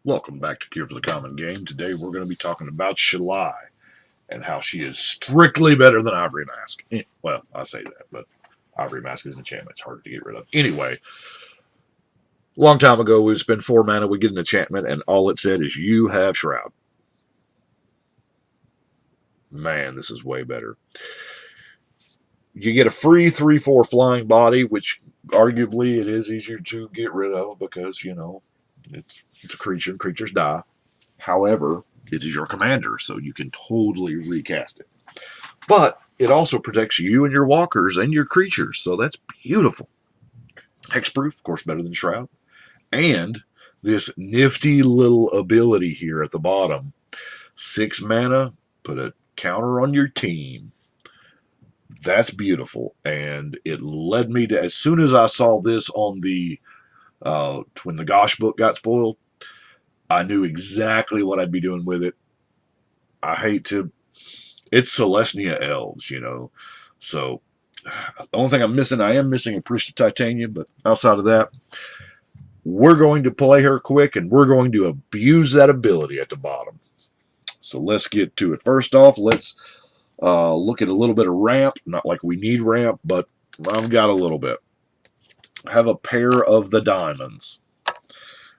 Welcome back to Cure for the Common Game. Today we're going to be talking about Shalai and how she is strictly better than Ivory Mask. Well, I say that, but Ivory Mask is an enchantment. It's hard to get rid of. Anyway, long time ago, we would spend 4 mana, we get an enchantment, and all it said is, you have Shroud. Man, this is way better. You get a free 3/4 flying body, which arguably it is easier to get rid of because, you know, it's a creature and creatures die. However, it is your commander, so you can totally recast it. But it also protects you and your walkers and your creatures, so that's beautiful. Hexproof, of course, better than Shroud. And this nifty little ability here at the bottom. 6 mana, put a counter on your team. That's beautiful. And it led me to, as soon as I saw this on the, when the Gosh book got spoiled, I knew exactly what I'd be doing with it. I hate to... It's Celestia Elves, you know. So, the only thing I'm missing, I am missing a Priest of Titanium, but outside of that, we're going to play her quick, and we're going to abuse that ability at the bottom. So let's get to it. First off, let's look at a little bit of ramp. Not like we need ramp, but I've got a little bit. I have a pair of the diamonds.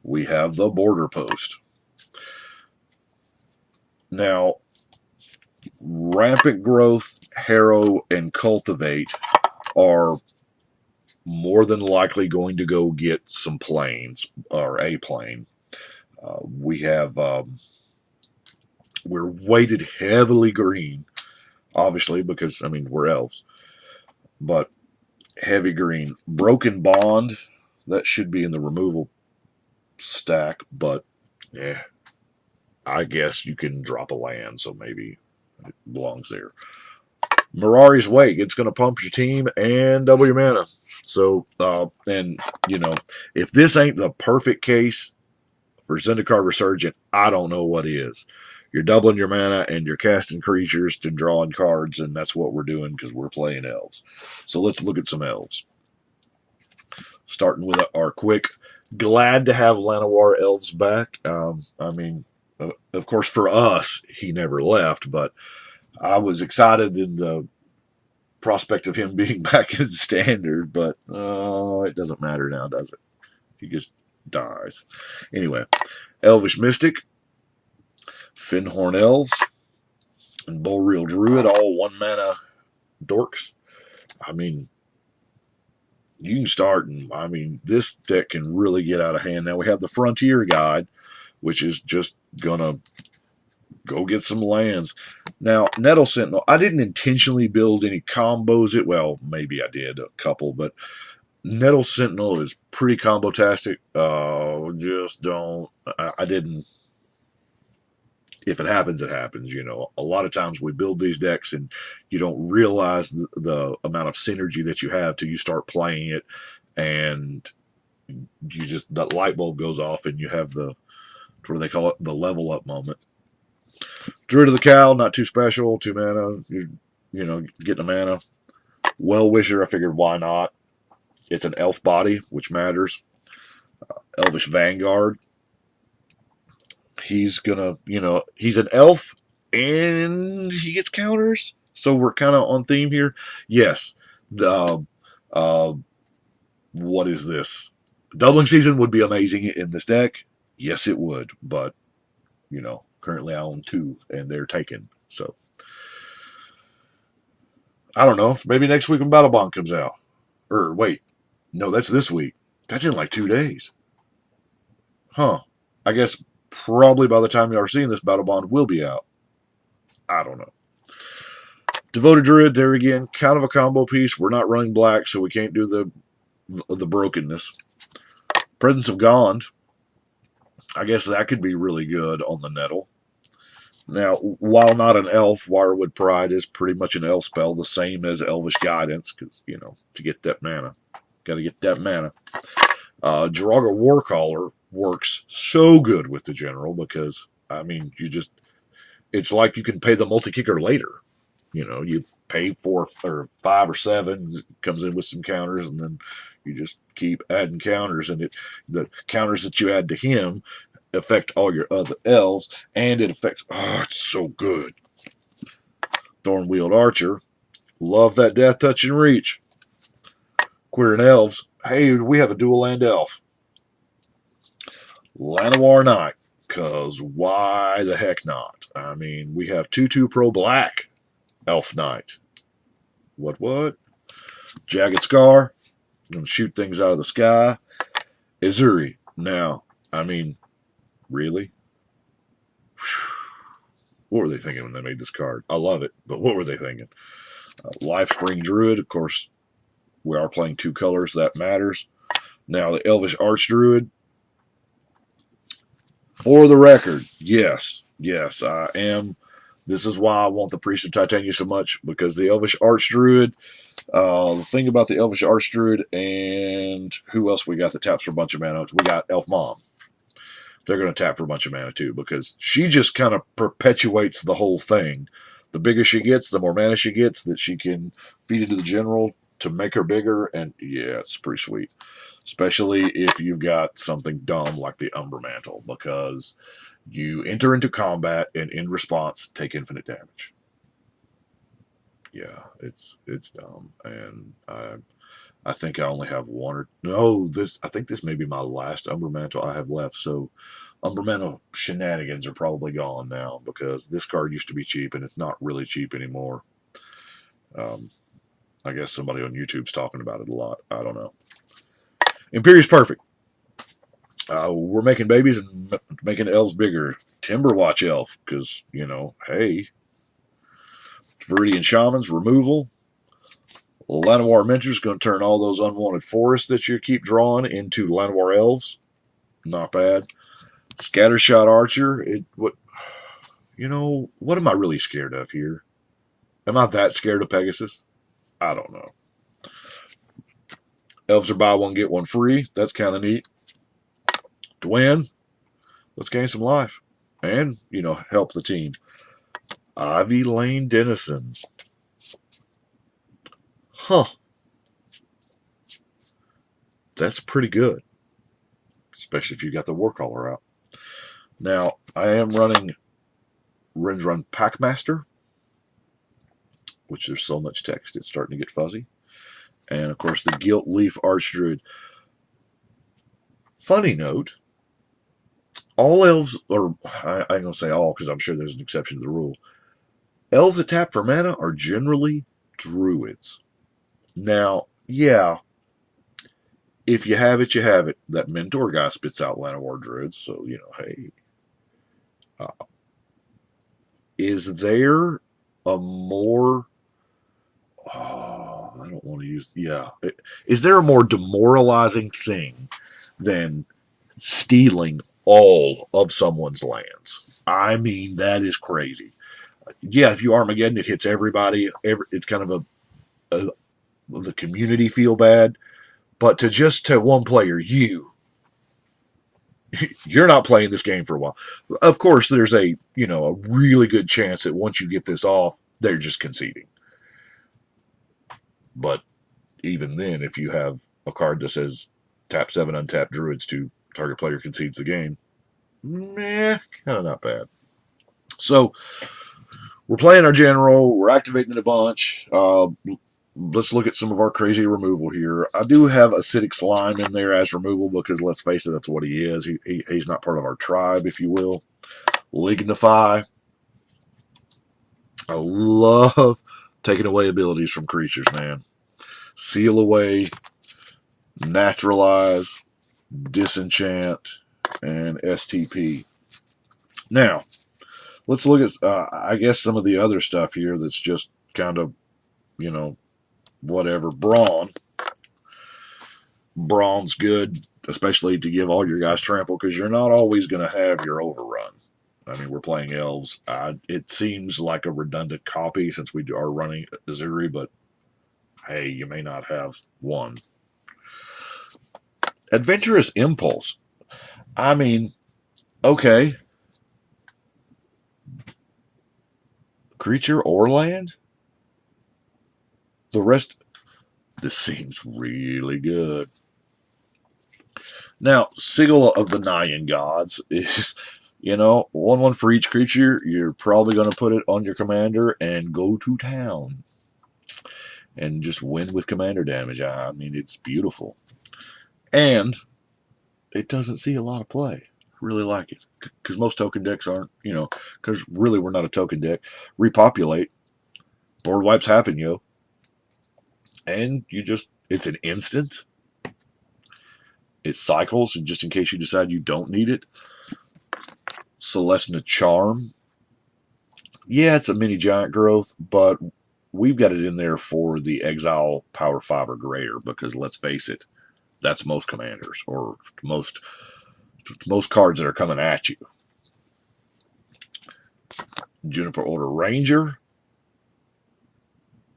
We have the border post. Now, rampant growth, harrow, and cultivate are more than likely going to go get some planes, or a plane. We have, we're weighted heavily green, obviously, because, I mean, we're elves. But heavy green. Broken Bond, that should be in the removal stack, but yeah, I guess you can drop a land, so maybe it belongs there. Mirari's Wake, it's going to pump your team and double your mana. So, and, you know, if this ain't the perfect case for Zendikar Resurgent, I don't know what is. You're doubling your mana and you're casting creatures to drawing cards, and that's what we're doing because we're playing elves. So let's look at some elves. Starting with our quick. Glad to have Llanowar Elves back. I mean, of course, for us, he never left, but I was excited in the prospect of him being back as standard, but it doesn't matter now, does it? He just dies. Anyway, Elvish Mystic, Finhorn Elves, and Bullreel Druid, all 1 mana dorks. I mean, you can start, and I mean, this deck can really get out of hand. Now we have the Frontier Guide, which is just gonna go get some lands. Now, Nettle Sentinel, I didn't intentionally build any combos. Well, maybe I did a couple, but Nettle Sentinel is pretty combo-tastic. Just don't, I didn't. If it happens, it happens. You know, a lot of times we build these decks and you don't realize the amount of synergy that you have till you start playing it, and you just, that light bulb goes off and you have the, what do they call it, the level up moment. Druid of the Cow, not too special, 2 mana. You know, getting a mana. Well Wisher, I figured why not. It's an elf body, which matters. Elvish Vanguard. He's gonna, you know, he's an elf and he gets counters, so we're kind of on theme here. Yes, what is this? Doubling Season would be amazing in this deck. Yes, it would, but you know, currently I own 2 and they're taken. So I don't know. Maybe next week when Battle Bond comes out. Or wait, no, that's this week. That's in like 2 days. Huh. I guess probably by the time you are seeing this, Battle Bond will be out. I don't know. Devoted Druid, there again, kind of a combo piece. We're not running black, so we can't do the brokenness. Presence of Gond. I guess that could be really good on the Nettle. Now, while not an elf, Wirewood Pride is pretty much an elf spell, the same as Elvish Guidance, because, you know, to get that mana. Got to get that mana. Jiraga Warcaller works so good with the general because, I mean, you just, it's like you can pay the multi-kicker later. You know, you pay 4 or 5 or 7, comes in with some counters, and then you just keep adding counters, and the counters that you add to him affect all your other elves, and it affects. Oh, it's so good. Thorn-Wheeled Archer. Love that Death Touch and Reach. Queer and Elves. Hey, we have a dual land elf. Llanowar Knight. Because why the heck not? I mean, we have 2/2 Pro Black Elf Knight. What? Jagged Scar. Gonna shoot things out of the sky. Izuri. Now, I mean, really? What were they thinking when they made this card? I love it, but what were they thinking? Lifespring Druid, of course, we are playing 2 colors. That matters. Now, the Elvish Archdruid. For the record, yes, I am. This is why I want the Priest of Titania so much, because the Elvish Archdruid, the thing about the Elvish Archdruid, and who else we got that taps for a bunch of mana? We got Elf Mom. They're going to tap for a bunch of mana too, because she just kind of perpetuates the whole thing. The bigger she gets, the more mana she gets that she can feed into the general to make her bigger, and yeah, it's pretty sweet. Especially if you've got something dumb like the Umber Mantle, because you enter into combat and in response take infinite damage. Yeah, it's dumb, and I think I only have one or no. I think this may be my last Umber Mantle I have left. So Umber Mantle shenanigans are probably gone now, because this card used to be cheap and it's not really cheap anymore. I guess somebody on YouTube's talking about it a lot. I don't know. Imperious Perfect. We're making babies and making elves bigger. Timberwatch Elf, because, you know, hey. Viridian Shamans, removal. Llanowar Mentor's going to turn all those unwanted forests that you keep drawing into Llanowar Elves. Not bad. Scattershot Archer. What am I really scared of here? Am I that scared of Pegasus? I don't know. Elves are buy one, get one free. That's kind of neat. Dwayne, let's gain some life. And, help the team. Ivy Lane Denizen. Huh. That's pretty good. Especially if you got the Warcaller out. Now, I am running Run Packmaster, which there's so much text, it's starting to get fuzzy. And, of course, the Gilt Leaf Archdruid. Funny note, all elves, or I ain't going to say all because I'm sure there's an exception to the rule, elves that tap for mana are generally druids. Now, yeah, if you have it, you have it. That mentor guy spits out Llanowar druids, so, hey. Is there a more... I don't want to use... Yeah. Is there a more demoralizing thing than stealing all of someone's lands? I mean, that is crazy. Yeah, if you Armageddon, it hits everybody. It's kind of the community feel bad. But to one player, you're not playing this game for a while. Of course, there's a really good chance that once you get this off, they're just conceding. But even then, if you have a card that says tap 7 untapped druids to target player concedes the game, kind of not bad. So we're playing our general. We're activating it a bunch. Let's look at some of our crazy removal here. I do have Acidic Slime in there as removal because, let's face it, that's what he is. He's not part of our tribe, if you will. Lignify. I love taking away abilities from creatures, man. Seal Away, Naturalize, Disenchant, and STP. Now, let's look at, I guess, some of the other stuff here that's just kind of, whatever. Brawn's good, especially to give all your guys trample, because you're not always going to have your overrun. I mean, we're playing elves. It seems like a redundant copy since we are running Izuri, but hey, you may not have one. Adventurous Impulse. I mean, okay. Creature or land? The rest... This seems really good. Now, Sigil of the Nyan Gods is, 1/1 for each creature. You're probably going to put it on your commander and go to town. And just win with commander damage. I mean, it's beautiful. And it doesn't see a lot of play. Really like it. Because most token decks aren't, because really we're not a token deck. Repopulate. Board wipes happen, And it's an instant. It cycles, just in case you decide you don't need it. Celestina Charm. Yeah, it's a mini giant growth, but we've got it in there for the exile power 5 or greater, because let's face it, that's most commanders, or most cards that are coming at you. Juniper Order Ranger.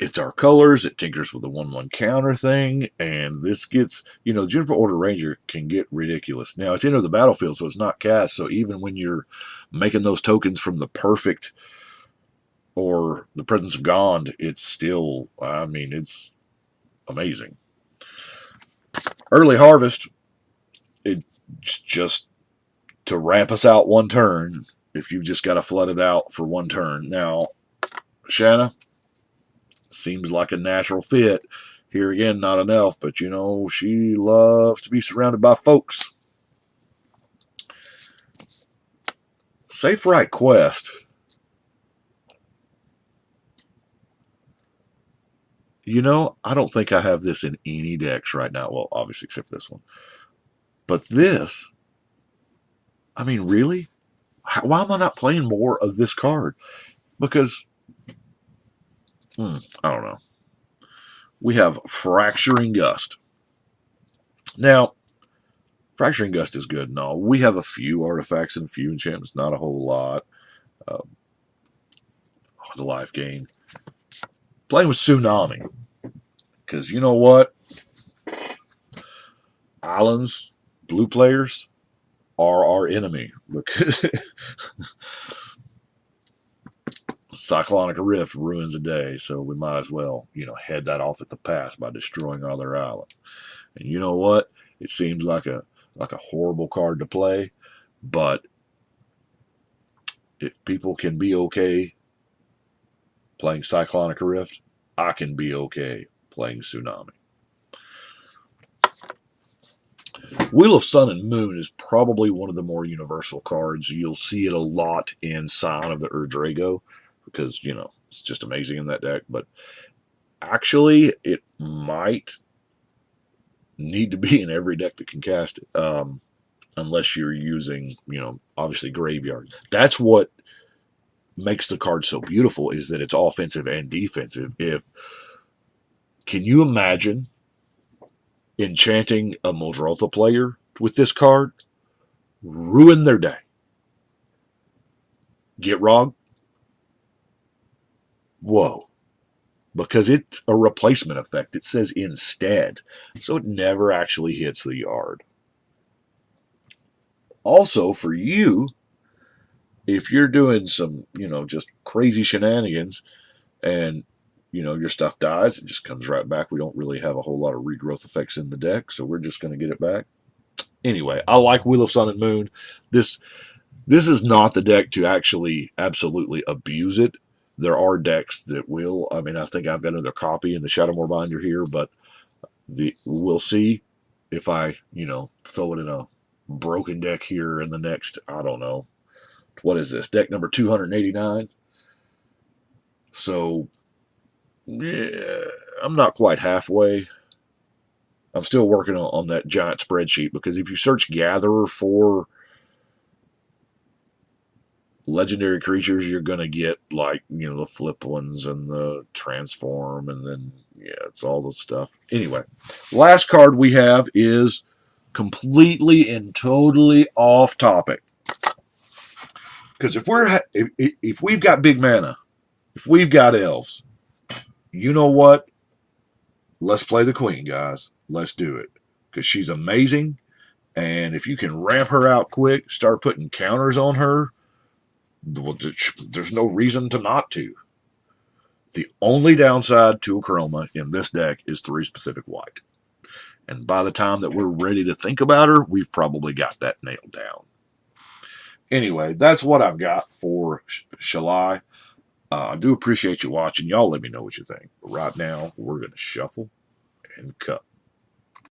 It's our colors. It tinkers with the 1/1 counter thing, and this gets, Juniper Order Ranger can get ridiculous. Now, it's enter the battlefield, so it's not cast, so even when you're making those tokens from the Perfect or the Presence of Gond, it's still, it's amazing. Early Harvest, it's just to ramp us out one turn, if you've just got to flood it out for one turn. Now, Shanna seems like a natural fit. Here again, not an elf, but she loves to be surrounded by folks. Safe Right Quest. I don't think I have this in any decks right now. Well, obviously, except for this one. But this, really? Why am I not playing more of this card? Because, I don't know. We have Fracturing Gust. Now, Fracturing Gust is good and all. We have a few artifacts and a few enchantments, not a whole lot. The life gain. Playing with Tsunami. Because you know what? Islands, blue players, are our enemy. Because Cyclonic Rift ruins a day, so we might as well, head that off at the pass by destroying our other island. And you know what? It seems like a horrible card to play, but if people can be okay playing Cyclonic Rift, I can be okay playing Tsunami. Wheel of Sun and Moon is probably one of the more universal cards. You'll see it a lot in Scion of the Urdrago, because, it's just amazing in that deck. But actually, it might need to be in every deck that can cast it, unless you're using, obviously Graveyard. That's what makes the card so beautiful, is that it's offensive and defensive. Can you imagine enchanting a Muldrotha player with this card? Ruin their day. Get Rog? Whoa. Because it's a replacement effect. It says instead. So it never actually hits the yard. Also, for you, if you're doing some, just crazy shenanigans and, your stuff dies, it just comes right back. We don't really have a whole lot of regrowth effects in the deck, so we're just going to get it back. Anyway, I like Wheel of Sun and Moon. This is not the deck to actually absolutely abuse it. There are decks that will. I think I've got another copy in the Shadowmoor binder here, but we'll see if I, throw it in a broken deck here in the next, I don't know. What is this? Deck number 289. So, yeah, I'm not quite halfway. I'm still working on that giant spreadsheet, because if you search Gatherer for legendary creatures, you're going to get, the flip ones and the transform, and then, it's all the stuff. Anyway, last card we have is completely and totally off topic. Because if we've got big mana, if we've got elves, you know what? Let's play the Queen, guys. Let's do it. Because she's amazing. And if you can ramp her out quick, start putting counters on her, there's no reason to not to. The only downside to a Chroma in this deck is 3 specific white. And by the time that we're ready to think about her, we've probably got that nailed down. Anyway, that's what I've got for Shalai. I do appreciate you watching. Y'all let me know what you think. But right now, we're going to shuffle and cut.